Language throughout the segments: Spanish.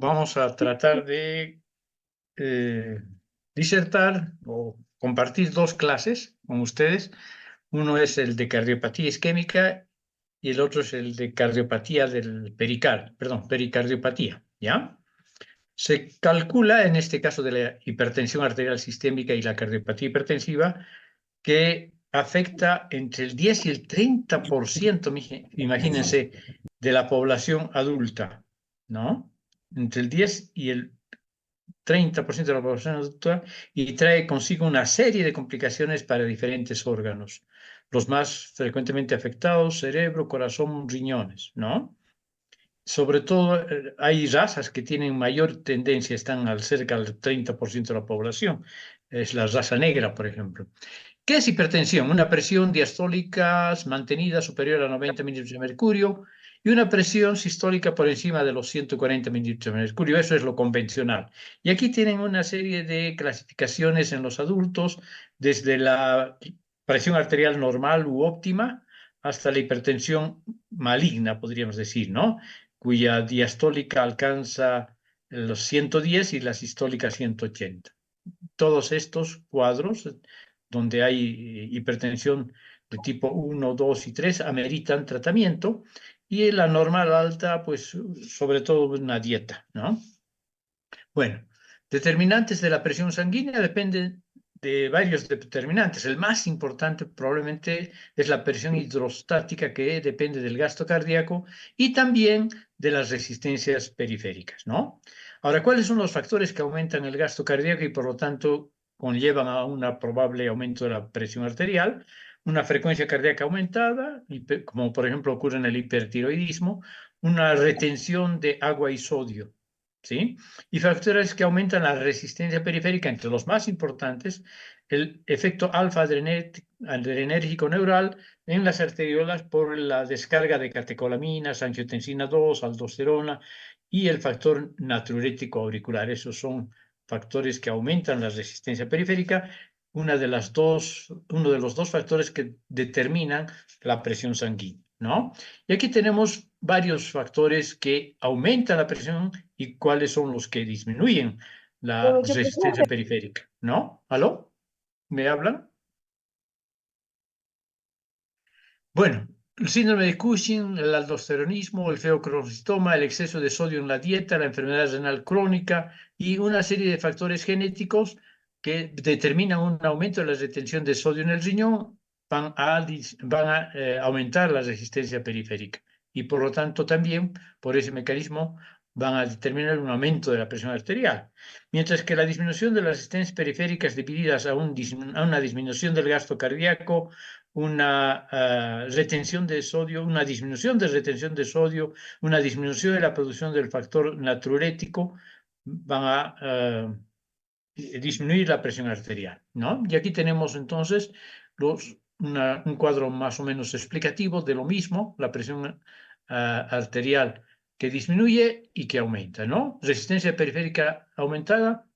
vamos a tratar de disertar o compartir dos clases con ustedes. Uno es el de cardiopatía isquémica y el otro es el de cardiopatía del pericardiopatía, ¿ya? Se calcula, en este caso de la hipertensión arterial sistémica y la cardiopatía hipertensiva, que afecta entre el 10 y el 30%, imagínense, de la población adulta, ¿no? Entre el 10 y el 30% de la población adulta, y trae consigo una serie de complicaciones para diferentes órganos. Los más frecuentemente afectados: cerebro, corazón, riñones, ¿no? Sobre todo, hay razas que tienen mayor tendencia, están cerca del 30% de la población. Es la raza negra, por ejemplo. ¿Qué es hipertensión? Una presión diastólica mantenida superior a 90 milímetros de mercurio y una presión sistólica por encima de los 140 milímetros de mercurio. Eso es lo convencional. Y aquí tienen una serie de clasificaciones en los adultos, desde la presión arterial normal u óptima hasta la hipertensión maligna, podríamos decir, ¿no? Cuya diastólica alcanza los 110 y la sistólica 180. Todos estos cuadros donde hay hipertensión de tipo 1, 2 y 3 ameritan tratamiento, y en la normal alta, pues sobre todo una dieta, ¿no? Bueno, determinantes de la presión sanguínea dependen de varios determinantes. El más importante probablemente es la presión hidrostática, que depende del gasto cardíaco y también de las resistencias periféricas, ¿no? Ahora, ¿cuáles son los factores que aumentan el gasto cardíaco y por lo tanto conllevan a un probable aumento de la presión arterial? Una frecuencia cardíaca aumentada, como por ejemplo ocurre en el hipertiroidismo, una retención de agua y sodio, ¿sí? Y factores que aumentan la resistencia periférica, entre los más importantes, el efecto alfa-adrenérgico neural en las arteriolas por la descarga de catecolaminas, angiotensina 2, aldosterona y el factor natriurético auricular. Esos son factores que aumentan la resistencia periférica, uno de los dos factores que determinan la presión sanguínea, ¿no? Y aquí tenemos varios factores que aumentan la presión y cuáles son los que disminuyen la Yo quisiera resistencia periférica, ¿no? ¿Aló? ¿Me hablan? Bueno, el síndrome de Cushing, el aldosteronismo, el feocromocitoma, el exceso de sodio en la dieta, la enfermedad renal crónica y una serie de factores genéticos que determinan un aumento de la retención de sodio en el riñón van a aumentar la resistencia periférica, y por lo tanto también por ese mecanismo van a determinar un aumento de la presión arterial. Mientras que la disminución de las resistencias periféricas debidas a una disminución del gasto cardíaco, una retención de sodio, una disminución de retención de sodio, una disminución de la producción del factor natriurético, van a disminuir la presión arterial, ¿no? Y aquí tenemos entonces un cuadro más o menos explicativo de lo mismo: la presión arterial que disminuye y que aumenta, ¿no? Resistencia periférica aumentada,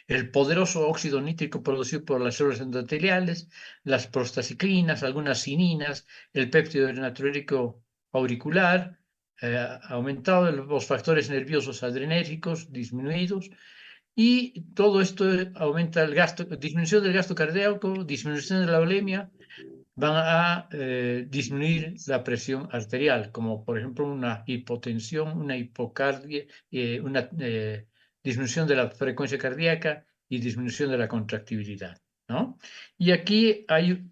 el poderoso óxido nítrico producido por las células endoteliales, las prostaciclinas, algunas cininas, el péptido natriúrico auricular aumentado, los factores nerviosos adrenérgicos disminuidos, y todo esto aumenta el gasto, disminución del gasto cardíaco, disminución de la bulimia, van a disminuir la presión arterial, como por ejemplo una hipotensión, una hipocardia, una disminución de la frecuencia cardíaca y disminución de la contractibilidad, ¿no? Y aquí hay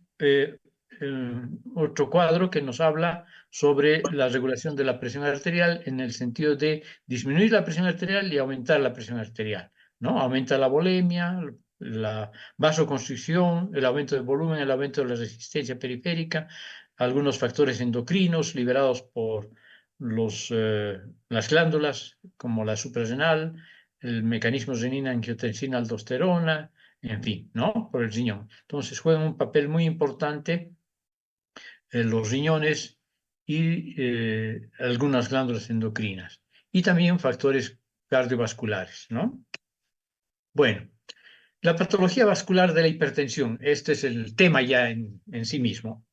otro cuadro que nos habla sobre la regulación de la presión arterial, en el sentido de disminuir la presión arterial y aumentar la presión arterial, ¿no? Aumenta la bulimia, la vasoconstricción, el aumento del volumen, el aumento de la resistencia periférica, algunos factores endocrinos liberados por las glándulas, como la suprarrenal, el mecanismo renina, angiotensina, aldosterona, en fin, ¿no? Por el riñón. Entonces juegan un papel muy importante en los riñones y algunas glándulas endocrinas, y también factores cardiovasculares, ¿no? Bueno, la patología vascular de la hipertensión, este es el tema ya en sí mismo,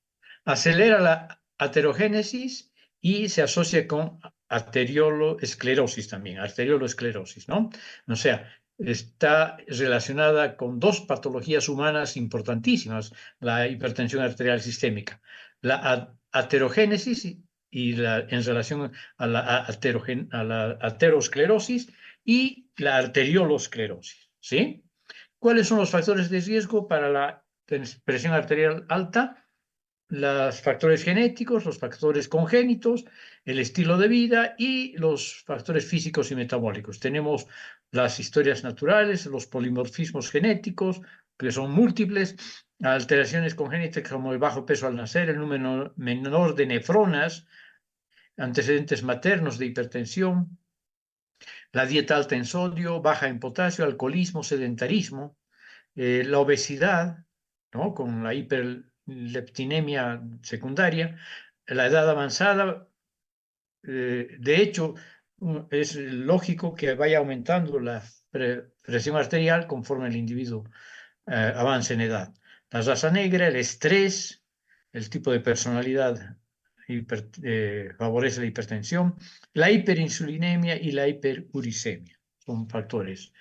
acelera la aterogénesis y se asocia con arterioloesclerosis también, arterioloesclerosis, ¿no? O sea, está relacionada con dos patologías humanas importantísimas, la hipertensión arterial sistémica, la aterogénesis en relación a la aterosclerosis y la arteriolosclerosis, ¿sí? ¿Cuáles son los factores de riesgo para la presión arterial alta? Los factores genéticos, los factores congénitos, el estilo de vida y los factores físicos y metabólicos. Tenemos las historias naturales, los polimorfismos genéticos, que son múltiples, alteraciones congénitas como el bajo peso al nacer, el número menor de nefronas, antecedentes maternos de hipertensión, la dieta alta en sodio, baja en potasio, alcoholismo, sedentarismo, la obesidad, ¿no? Con la hiperleptinemia secundaria, la edad avanzada. De hecho, es lógico que vaya aumentando la presión arterial conforme el individuo avance en edad. La raza negra, el estrés, el tipo de personalidad favorece la hipertensión, la hiperinsulinemia y la hiperuricemia. Son factores.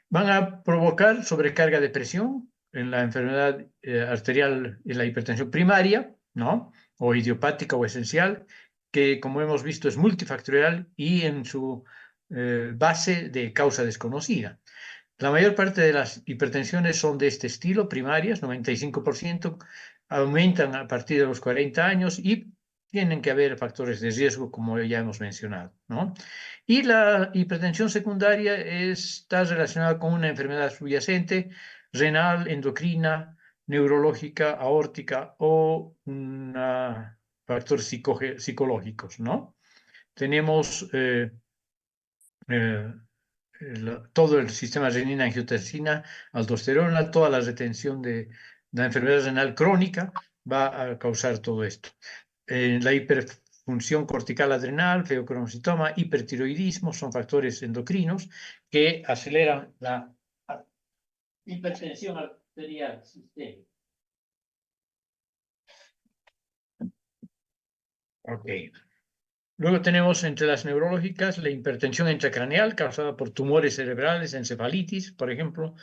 Van a provocar sobrecarga de presión en la enfermedad arterial y la hipertensión primaria, ¿no? O idiopática o esencial, que como hemos visto es multifactorial y en su base de causa desconocida. La mayor parte de las hipertensiones son de este estilo, primarias, 95%, aumentan a partir de los 40 años y tienen que haber factores de riesgo, como ya hemos mencionado, ¿no? Y la hipertensión secundaria está relacionada con una enfermedad subyacente, renal, endocrina, neurológica, aórtica o factores psicológicos, ¿no? Tenemos eh, todo el sistema renina, angiotensina, aldosterona, toda la retención de la enfermedad renal crónica va a causar todo esto. La hiperfunción cortical adrenal, feocromocitoma, hipertiroidismo son factores endocrinos que aceleran la hipertensión arterial sistémica. Ok. Luego tenemos entre las neurológicas la hipertensión intracraneal causada por tumores cerebrales, encefalitis, por ejemplo.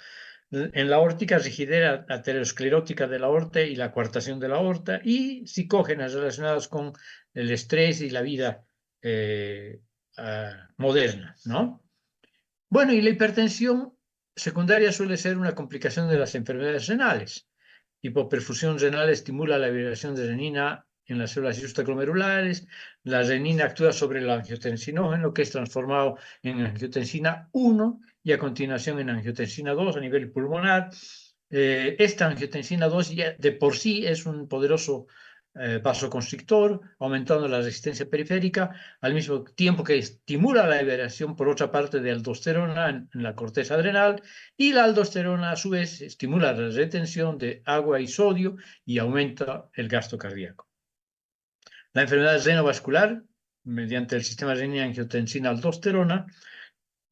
En la aórtica, rigidez aterosclerótica de la aorta y la coartación de la aorta, y psicógenas relacionadas con el estrés y la vida moderna, ¿no? Bueno, y la hipertensión secundaria suele ser una complicación de las enfermedades renales. Hipoperfusión renal estimula la liberación de renina en las células extraglomerulares. La renina actúa sobre el angiotensinógeno, que es transformado en angiotensina 1 y a continuación en angiotensina 2 a nivel pulmonar. Esta angiotensina 2 ya de por sí es un poderoso vasoconstrictor, aumentando la resistencia periférica, al mismo tiempo que estimula la liberación, por otra parte, de aldosterona en la corteza adrenal, y la aldosterona, a su vez, estimula la retención de agua y sodio y aumenta el gasto cardíaco. La enfermedad renovascular, mediante el sistema renina-angiotensina-aldosterona,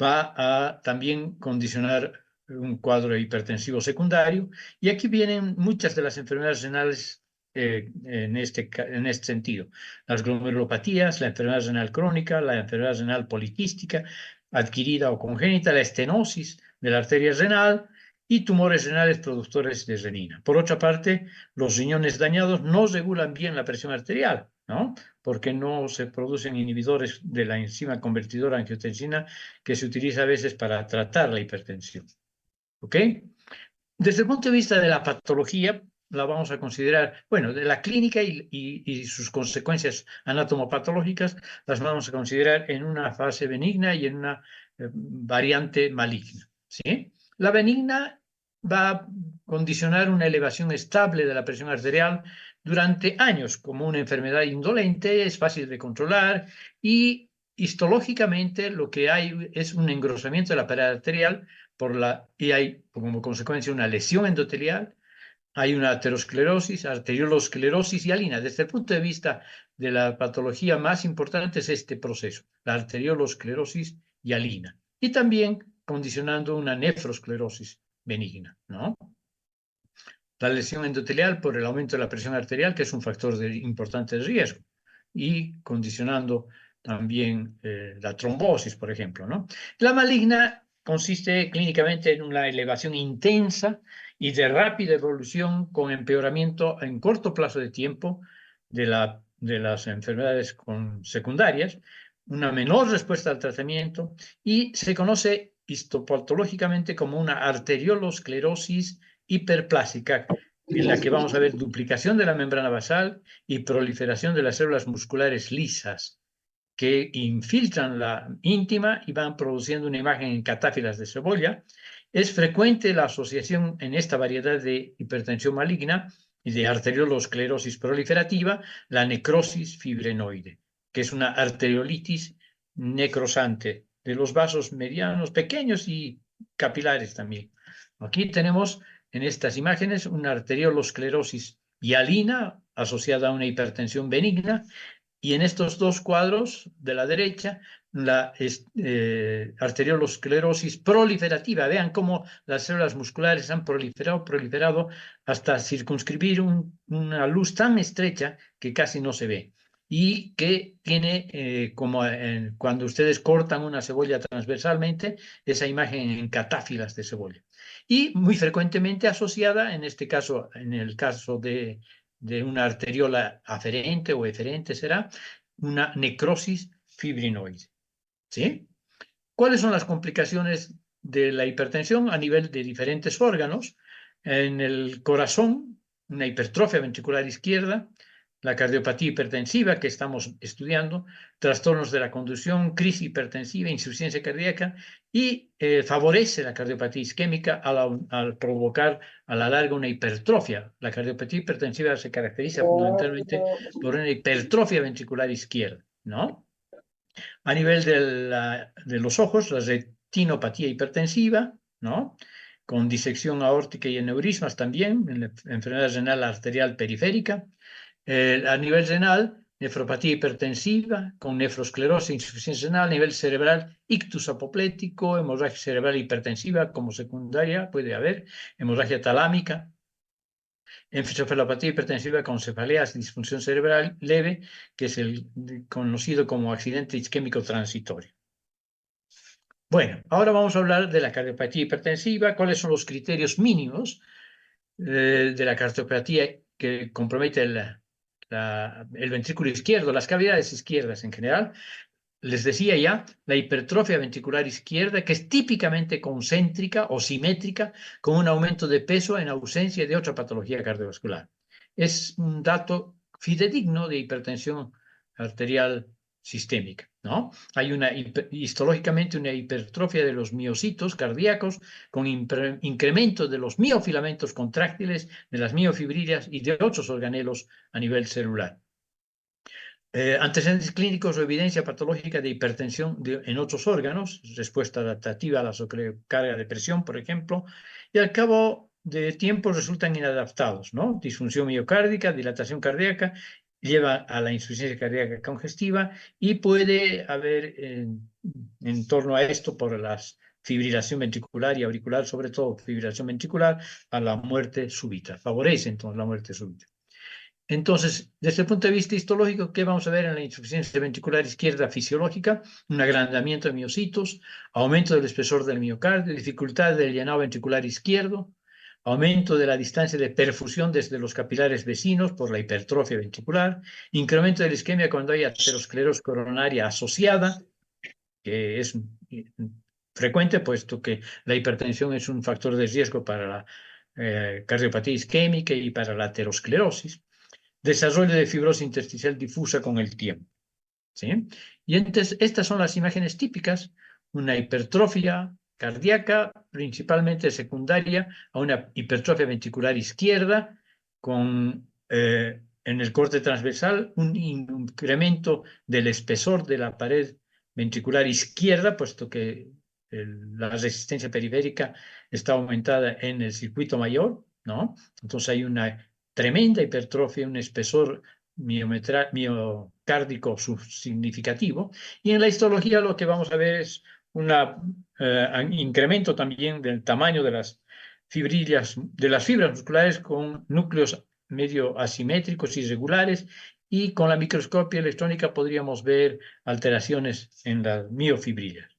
va a también condicionar un cuadro hipertensivo secundario, y aquí vienen muchas de las enfermedades renales en este sentido. Las glomerulopatías, la enfermedad renal crónica, la enfermedad renal poliquística, adquirida o congénita, la estenosis de la arteria renal y tumores renales productores de renina. Por otra parte, los riñones dañados no regulan bien la presión arterial, ¿no? Porque no se producen inhibidores de la enzima convertidora angiotensina que se utiliza a veces para tratar la hipertensión. ¿Ok? Desde el punto de vista de la patología, la vamos a considerar, bueno, de la clínica y sus consecuencias anatomopatológicas, las vamos a considerar en una fase benigna y en una variante maligna. ¿Sí? La benigna va a condicionar una elevación estable de la presión arterial durante años, como una enfermedad indolente, es fácil de controlar y histológicamente lo que hay es un engrosamiento de la pared arterial y hay como consecuencia una lesión endotelial, hay una aterosclerosis, arteriolosclerosis y alina. Desde el punto de vista de la patología más importante es este proceso, la arteriolosclerosis y alina. Y también condicionando una nefrosclerosis benigna, ¿no? La lesión endotelial por el aumento de la presión arterial, que es un factor importante de riesgo, y condicionando también la trombosis, por ejemplo, ¿no? La maligna consiste clínicamente en una elevación intensa y de rápida evolución con empeoramiento en corto plazo de tiempo de las enfermedades secundarias, una menor respuesta al tratamiento y se conoce histopatológicamente como una arteriolosclerosis hiperplásica, en la que vamos a ver duplicación de la membrana basal y proliferación de las células musculares lisas que infiltran la íntima y van produciendo una imagen en catáfilas de cebolla. Es frecuente la asociación en esta variedad de hipertensión maligna y de arteriolosclerosis proliferativa, la necrosis fibrinoide, que es una arteriolitis necrosante de los vasos medianos, pequeños y capilares también. Aquí tenemos en estas imágenes una arteriolosclerosis hialina asociada a una hipertensión benigna, y en estos dos cuadros de la derecha, la arteriolosclerosis proliferativa. Vean cómo las células musculares han proliferado hasta circunscribir una luz tan estrecha que casi no se ve. Y que tiene, como cuando ustedes cortan una cebolla transversalmente, esa imagen en catáfilas de cebolla. Y muy frecuentemente asociada, en este caso, en el caso de una arteriola aferente o eferente será una necrosis fibrinoide. ¿Sí? ¿Cuáles son las complicaciones de la hipertensión a nivel de diferentes órganos? En el corazón, una hipertrofia ventricular izquierda, la cardiopatía hipertensiva que estamos estudiando, trastornos de la conducción, crisis hipertensiva, insuficiencia cardíaca, y favorece la cardiopatía isquémica al provocar a la larga una hipertrofia. La cardiopatía hipertensiva se caracteriza fundamentalmente por una hipertrofia ventricular izquierda, ¿no? A nivel de los ojos, la retinopatía hipertensiva, ¿no? Con disección aórtica y aneurismas también, en la enfermedad renal arterial periférica. A nivel renal, nefropatía hipertensiva, con nefrosclerosis, insuficiencia renal. A nivel cerebral, ictus apoplético, hemorragia cerebral hipertensiva como secundaria, puede haber, hemorragia talámica, encefalopatía hipertensiva con cefaleas y disfunción cerebral leve, que es el conocido como accidente isquémico transitorio. Bueno, ahora vamos a hablar de la cardiopatía hipertensiva, cuáles son los criterios mínimos de la cardiopatía que compromete el ventrículo izquierdo, las cavidades izquierdas en general. Les decía ya, la hipertrofia ventricular izquierda, que es típicamente concéntrica o simétrica, con un aumento de peso en ausencia de otra patología cardiovascular. Es un dato fidedigno de hipertensión arterial sistémica, ¿no? Hay histológicamente una hipertrofia de los miocitos cardíacos con incremento de los miofilamentos contráctiles, de las miofibrillas y de otros organelos a nivel celular. Antecedentes clínicos o evidencia patológica de hipertensión en otros órganos, respuesta adaptativa a la sobrecarga de presión, por ejemplo, y al cabo de tiempo resultan inadaptados, ¿no? Disfunción miocárdica, dilatación cardíaca, lleva a la insuficiencia cardíaca congestiva y puede haber en torno a esto, por la fibrilación ventricular y auricular, sobre todo fibrilación ventricular, a la muerte súbita. Favorece entonces la muerte súbita. Entonces, desde el punto de vista histológico, ¿qué vamos a ver en la insuficiencia ventricular izquierda fisiológica? Un agrandamiento de miocitos, aumento del espesor del miocardio, dificultad del llenado ventricular izquierdo, aumento de la distancia de perfusión desde los capilares vecinos por la hipertrofia ventricular, incremento de la isquemia cuando hay aterosclerosis coronaria asociada, que es frecuente, puesto que la hipertensión es un factor de riesgo para la cardiopatía isquémica y para la aterosclerosis. Desarrollo de fibrosis intersticial difusa con el tiempo, ¿sí? Y entonces, estas son las imágenes típicas, una hipertrofia cardíaca, principalmente secundaria a una hipertrofia ventricular izquierda, con en el corte transversal un incremento del espesor de la pared ventricular izquierda, puesto que la resistencia periférica está aumentada en el circuito mayor, ¿no? Entonces hay una tremenda hipertrofia, un espesor miocárdico significativo, y en la histología lo que vamos a ver es un incremento también del tamaño de las fibrillas, de las fibras musculares con núcleos medio asimétricos, irregulares, y con la microscopía electrónica podríamos ver alteraciones en las miofibrillas.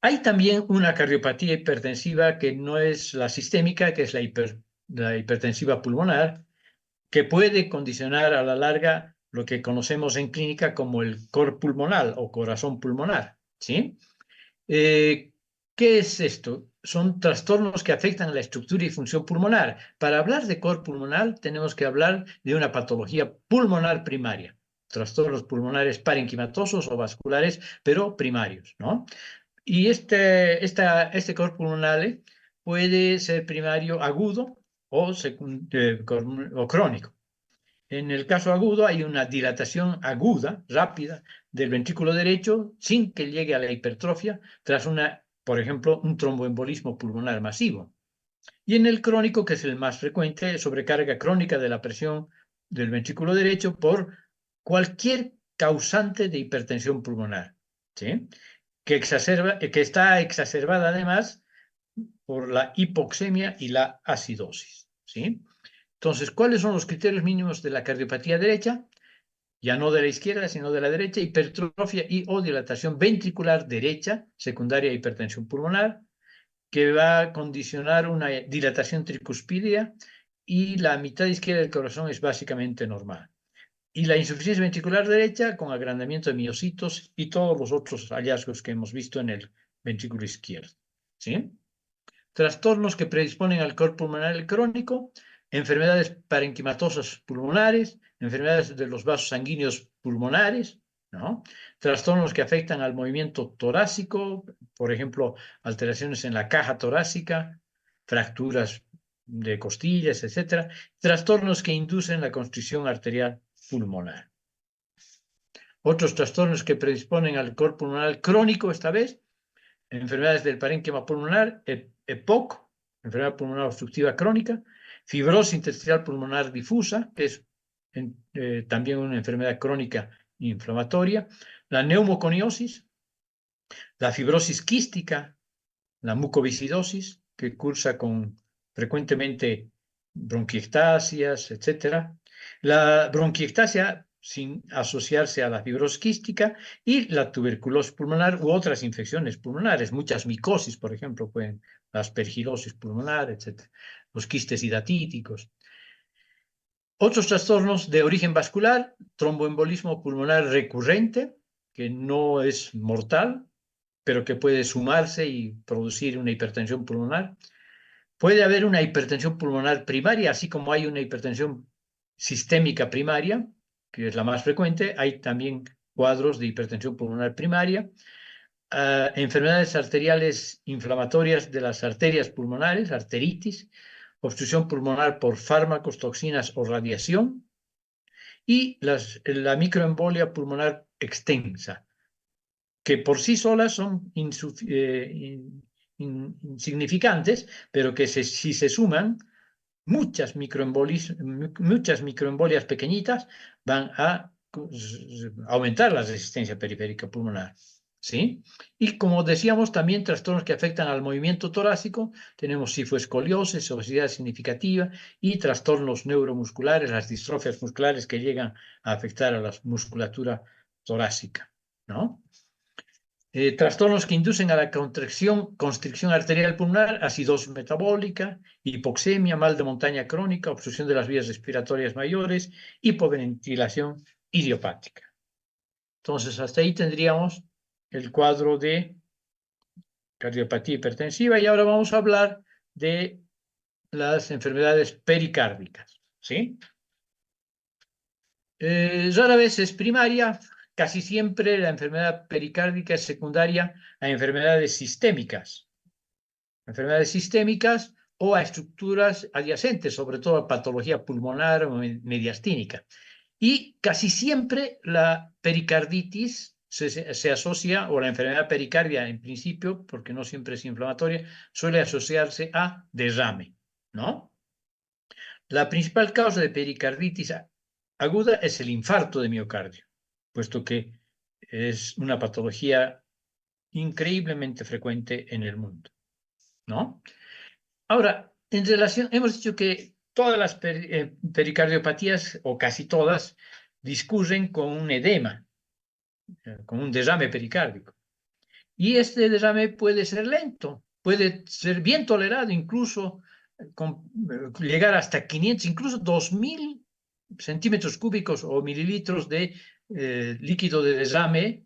Hay también una cardiopatía hipertensiva que no es la sistémica, que es la hipertensiva pulmonar, que puede condicionar a la larga lo que conocemos en clínica como el cor pulmonar o corazón pulmonar, ¿sí? ¿Qué es esto? Son trastornos que afectan a la estructura y función pulmonar. Para hablar de cor pulmonar tenemos que hablar de una patología pulmonar primaria, trastornos pulmonares parenquimatosos o vasculares, pero primarios, ¿no? Y este cor pulmonar puede ser primario agudo o crónico. En el caso agudo hay una dilatación aguda, rápida, del ventrículo derecho sin que llegue a la hipertrofia tras por ejemplo, un tromboembolismo pulmonar masivo. Y en el crónico, que es el más frecuente, sobrecarga crónica de la presión del ventrículo derecho por cualquier causante de hipertensión pulmonar, ¿sí? Que está exacerbada además por la hipoxemia y la acidosis, ¿sí? Entonces, ¿cuáles son los criterios mínimos de la cardiopatía derecha? Ya no de la izquierda, sino de la derecha: hipertrofia y o dilatación ventricular derecha, secundaria a hipertensión pulmonar, que va a condicionar una dilatación tricuspidea, y la mitad izquierda del corazón es básicamente normal. Y la insuficiencia ventricular derecha con agrandamiento de miocitos y todos los otros hallazgos que hemos visto en el ventrículo izquierdo, ¿sí? Trastornos que predisponen al cor pulmonar crónico: enfermedades parenquimatosas pulmonares, enfermedades de los vasos sanguíneos pulmonares, ¿no? Trastornos que afectan al movimiento torácico, por ejemplo, alteraciones en la caja torácica, fracturas de costillas, etc. Trastornos que inducen la constricción arterial pulmonar. Otros trastornos que predisponen al cor pulmonar crónico, esta vez: enfermedades del parénquima pulmonar, EPOC, enfermedad pulmonar obstructiva crónica; fibrosis intersticial pulmonar difusa, que es también una enfermedad crónica inflamatoria; la neumoconiosis; la fibrosis quística; la mucoviscidosis, que cursa con frecuentemente bronquiectasias, etc. La bronquiectasia sin asociarse a la fibrosis quística, y la tuberculosis pulmonar u otras infecciones pulmonares, muchas micosis, por ejemplo, la aspergilosis pulmonar, etc. Los quistes hidatíticos. Otros trastornos de origen vascular: tromboembolismo pulmonar recurrente, que no es mortal, pero que puede sumarse y producir una hipertensión pulmonar. Puede haber una hipertensión pulmonar primaria, así como hay una hipertensión sistémica primaria, que es la más frecuente. Hay también cuadros de hipertensión pulmonar primaria. Enfermedades arteriales inflamatorias de las arterias pulmonares, arteritis; obstrucción pulmonar por fármacos, toxinas o radiación; y la microembolia pulmonar extensa, que por sí solas son insignificantes, pero que si se suman, muchas microembolias pequeñitas van a aumentar la resistencia periférica pulmonar, ¿sí? Y como decíamos, también trastornos que afectan al movimiento torácico: tenemos cifoescoliosis, obesidad significativa, y trastornos neuromusculares, las distrofias musculares que llegan a afectar a la musculatura torácica, ¿no? Trastornos que inducen a la constricción arterial pulmonar: acidosis metabólica, hipoxemia, mal de montaña crónica, obstrucción de las vías respiratorias mayores, hipoventilación idiopática. Entonces, hasta ahí tendríamos el cuadro de cardiopatía hipertensiva, y ahora vamos a hablar de las enfermedades pericárdicas, ¿sí? Rara vez es primaria. Casi siempre la enfermedad pericárdica es secundaria a enfermedades sistémicas o a estructuras adyacentes, sobre todo a patología pulmonar o mediastínica. Y casi siempre la pericarditis se asocia, o la enfermedad pericardia en principio, porque no siempre es inflamatoria, suele asociarse a derrame, ¿no? La principal causa de pericarditis aguda es el infarto de miocardio, puesto que es una patología increíblemente frecuente en el mundo, ¿no? Ahora, hemos dicho que todas las pericardiopatías, o casi todas, discurren con un edema, con un derrame pericárdico. Y este derrame puede ser lento, puede ser bien tolerado, incluso llegar hasta 500, incluso 2000 centímetros cúbicos o mililitros de líquido de derrame.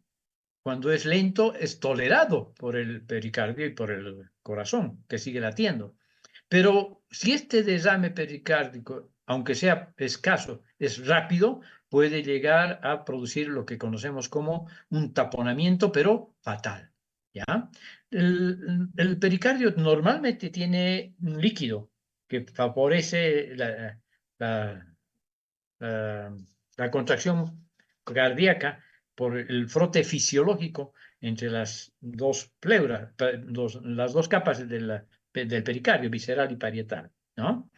Cuando es lento, es tolerado por el pericardio y por el corazón, que sigue latiendo. Pero si este derrame pericárdico, aunque sea escaso, es rápido, puede llegar a producir lo que conocemos como un taponamiento, pero fatal. ¿Ya? El pericardio normalmente tiene un líquido que favorece la, la, la contracción cardíaca por el frote fisiológico entre las dos pleuras, las dos capas del pericardio, visceral y parietal, ¿no?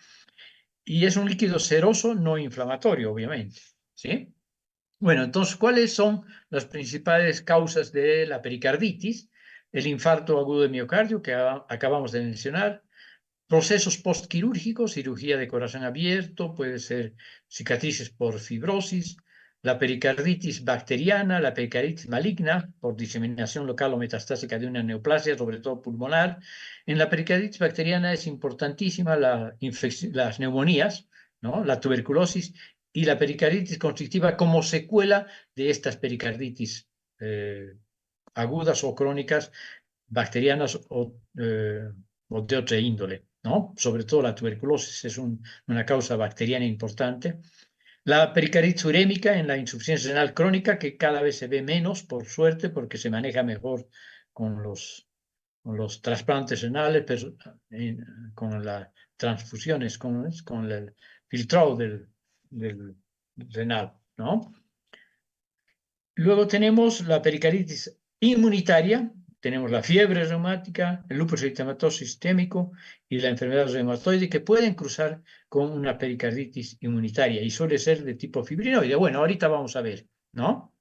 Y es un líquido seroso no inflamatorio, obviamente, ¿sí? Bueno, entonces, ¿cuáles son las principales causas de la pericarditis? El infarto agudo de miocardio, que acabamos de mencionar, procesos postquirúrgicos, cirugía de corazón abierto, puede ser cicatrices por fibrosis, la pericarditis bacteriana, la pericarditis maligna por diseminación local o metastásica de una neoplasia, sobre todo pulmonar. En la pericarditis bacteriana es importantísima las neumonías, ¿no? La tuberculosis y la pericarditis constrictiva como secuela de estas pericarditis agudas o crónicas, bacterianas o de otra índole, ¿no? Sobre todo la tuberculosis es una causa bacteriana importante. La pericarditis urémica en la insuficiencia renal crónica, que cada vez se ve menos, por suerte, porque se maneja mejor con los trasplantes renales, pero, con las transfusiones, con el filtrado del renal, ¿no? Luego tenemos la pericarditis inmunitaria, tenemos la fiebre reumática, el lupus eritematoso sistémico y la enfermedad reumatoide que pueden cruzar con una pericarditis inmunitaria y suele ser de tipo fibrinoide. Bueno, ahorita vamos a ver, ¿no?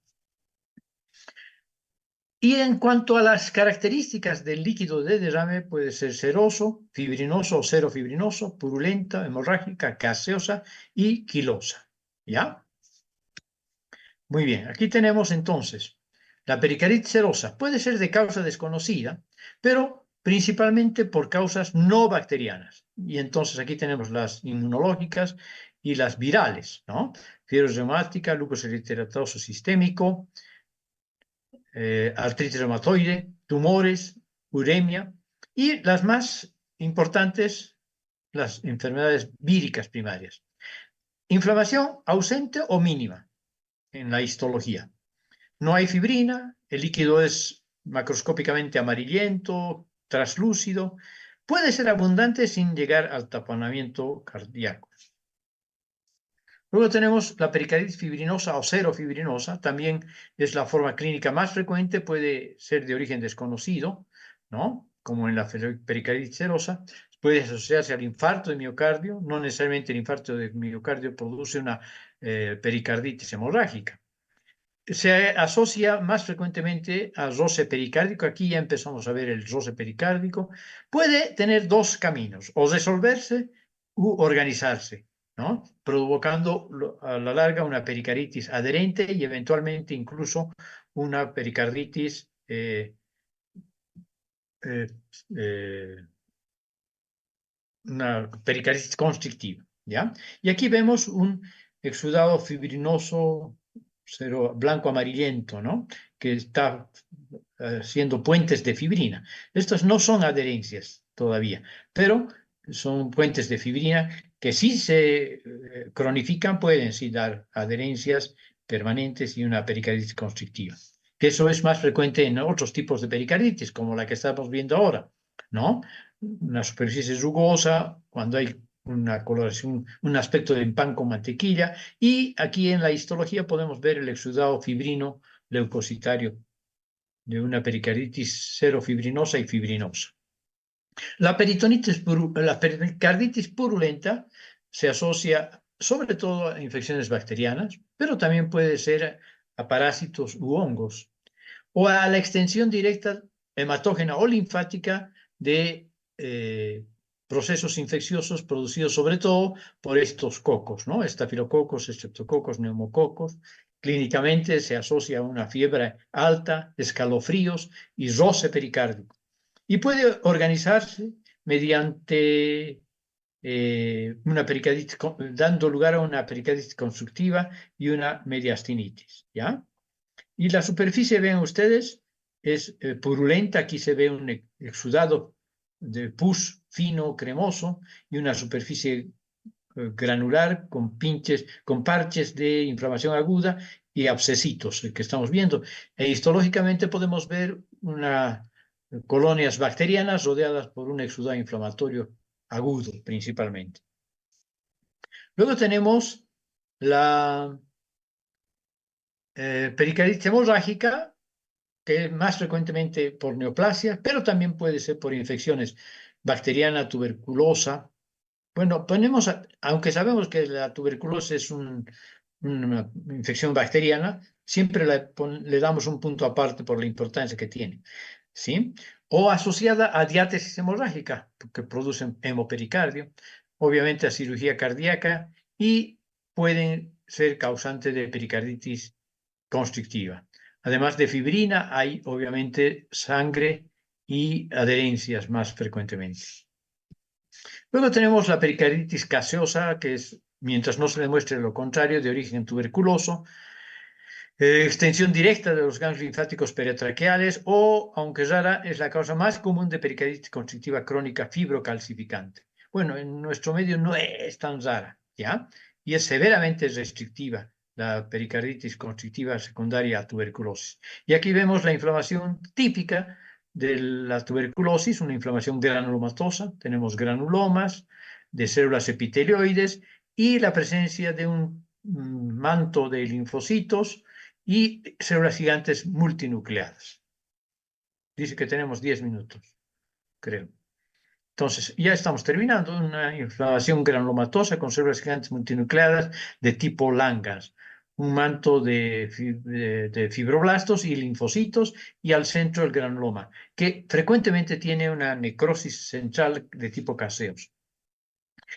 Y en cuanto a las características del líquido de derrame, puede ser seroso, fibrinoso o cero fibrinoso, purulenta, hemorrágica, gaseosa y quilosa, ¿ya? Muy bien, aquí tenemos entonces la pericarditis serosa. Puede ser de causa desconocida, pero principalmente por causas no bacterianas. Y entonces aquí tenemos las inmunológicas y las virales, ¿no? Fiebre reumática, lupus eritematoso sistémico, artritis reumatoide, tumores, uremia y las más importantes, las enfermedades víricas primarias. Inflamación ausente o mínima en la histología. No hay fibrina, el líquido es macroscópicamente amarillento, traslúcido, puede ser abundante sin llegar al taponamiento cardíaco. Luego tenemos la pericarditis fibrinosa o cero fibrinosa, también es la forma clínica más frecuente, puede ser de origen desconocido, ¿no? Como en la pericarditis serosa, puede asociarse al infarto de miocardio, no necesariamente el infarto de miocardio produce una pericarditis hemorrágica. Se asocia más frecuentemente al roce pericárdico. Aquí ya empezamos a ver el roce pericárdico. Puede tener dos caminos, o resolverse u organizarse, ¿no? Provocando a la larga una pericarditis adherente y eventualmente incluso una pericarditis eh, una pericarditis constrictiva, ¿ya? Y aquí vemos un exudado fibrinoso blanco amarillento, ¿no? Que está siendo puentes de fibrina. Estos no son adherencias todavía, pero son puentes de fibrina que si se cronifican pueden sí dar adherencias permanentes y una pericarditis constrictiva. Que eso es más frecuente en otros tipos de pericarditis, como la que estamos viendo ahora, ¿no? Una superficie rugosa, cuando hay una coloración, un aspecto de pan con mantequilla, y aquí en la histología podemos ver el exudado fibrino leucocitario de una pericarditis serofibrinosa y fibrinosa. La pericarditis purulenta se asocia sobre todo a infecciones bacterianas, pero también puede ser a parásitos u hongos, o a la extensión directa hematógena o linfática de procesos infecciosos producidos sobre todo por estos cocos, ¿no? Estafilococos, estreptococos, neumococos. Clínicamente se asocia a una fiebre alta, escalofríos y roce pericárdico. Y puede organizarse mediante una pericarditis, dando lugar a una pericarditis constructiva y una mediastinitis, ¿ya? Y la superficie, ven ustedes, es purulenta. Aquí se ve un exudado de pus fino, cremoso, y una superficie granular con parches de inflamación aguda y abscesitos, el que estamos viendo. E histológicamente podemos ver colonias bacterianas rodeadas por un exudado inflamatorio agudo, principalmente. Luego tenemos la pericarditis hemorrágica, que es más frecuentemente por neoplasia, pero también puede ser por infecciones bacteriana, tuberculosa. Bueno, aunque sabemos que la tuberculosis es una infección bacteriana, siempre le damos un punto aparte por la importancia que tiene, ¿sí? O asociada a diátesis hemorrágica, que producen hemopericardio, obviamente a cirugía cardíaca, y pueden ser causantes de pericarditis constrictiva. Además de fibrina, hay obviamente sangre y adherencias más frecuentemente. Luego tenemos la pericarditis gaseosa, que es, mientras no se demuestre lo contrario, de origen tuberculoso, extensión directa de los ganglios linfáticos peritraqueales o, aunque rara, es la causa más común de pericarditis constrictiva crónica fibrocalcificante. Bueno, en nuestro medio no es tan rara, ¿ya? Y es severamente restrictiva la pericarditis constrictiva secundaria a tuberculosis. Y aquí vemos la inflamación típica de la tuberculosis, una inflamación granulomatosa. Tenemos granulomas de células epitelioides y la presencia de un manto de linfocitos y células gigantes multinucleadas. Dice que tenemos 10 minutos, creo. Entonces, ya estamos terminando. Una inflamación granulomatosa con células gigantes multinucleadas de tipo Langhans. Un manto de fibroblastos y linfocitos, y al centro el granuloma, que frecuentemente tiene una necrosis central de tipo caseoso.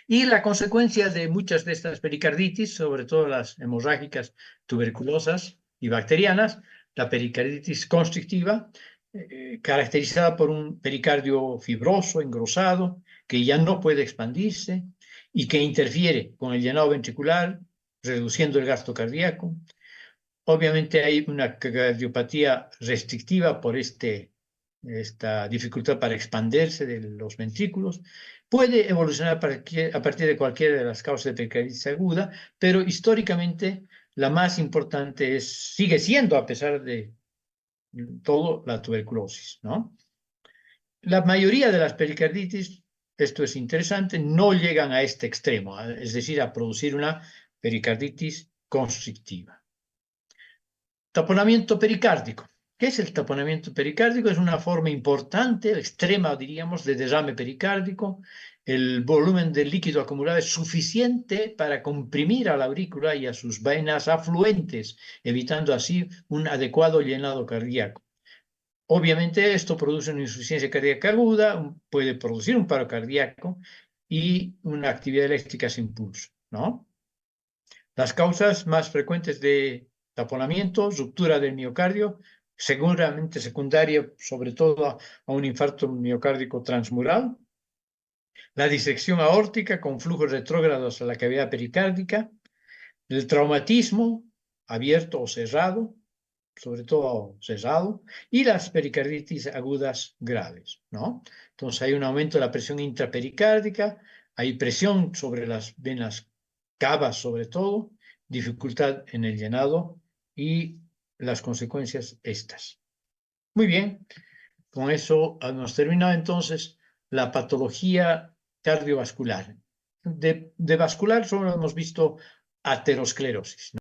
Y la consecuencia de muchas de estas pericarditis, sobre todo las hemorrágicas, tuberculosas y bacterianas, la pericarditis constrictiva, caracterizada por un pericardio fibroso, engrosado, que ya no puede expandirse y que interfiere con el llenado ventricular, reduciendo el gasto cardíaco. Obviamente hay una cardiopatía restrictiva por esta dificultad para expandirse de los ventrículos. Puede evolucionar a partir de cualquiera de las causas de pericarditis aguda, pero históricamente la más importante sigue siendo, a pesar de todo, la tuberculosis, ¿no? La mayoría de las pericarditis, esto es interesante, no llegan a este extremo, es decir, a producir una pericarditis constrictiva. Taponamiento pericárdico. ¿Qué es el taponamiento pericárdico? Es una forma importante, extrema, diríamos, de derrame pericárdico. El volumen de líquido acumulado es suficiente para comprimir a la aurícula y a sus venas afluentes, evitando así un adecuado llenado cardíaco. Obviamente esto produce una insuficiencia cardíaca aguda, puede producir un paro cardíaco y una actividad eléctrica sin pulso, ¿no? Las causas más frecuentes de taponamiento: ruptura del miocardio, seguramente secundaria sobre todo a un infarto miocárdico transmural; la disección aórtica con flujos retrógrados a la cavidad pericárdica; el traumatismo abierto o cerrado, sobre todo cerrado; y las pericarditis agudas graves, ¿no? Entonces hay un aumento de la presión intrapericárdica, hay presión sobre las venas cavas sobre todo, dificultad en el llenado y las consecuencias estas. Muy bien, con eso hemos terminado entonces la patología cardiovascular. De vascular solo hemos visto aterosclerosis, ¿no?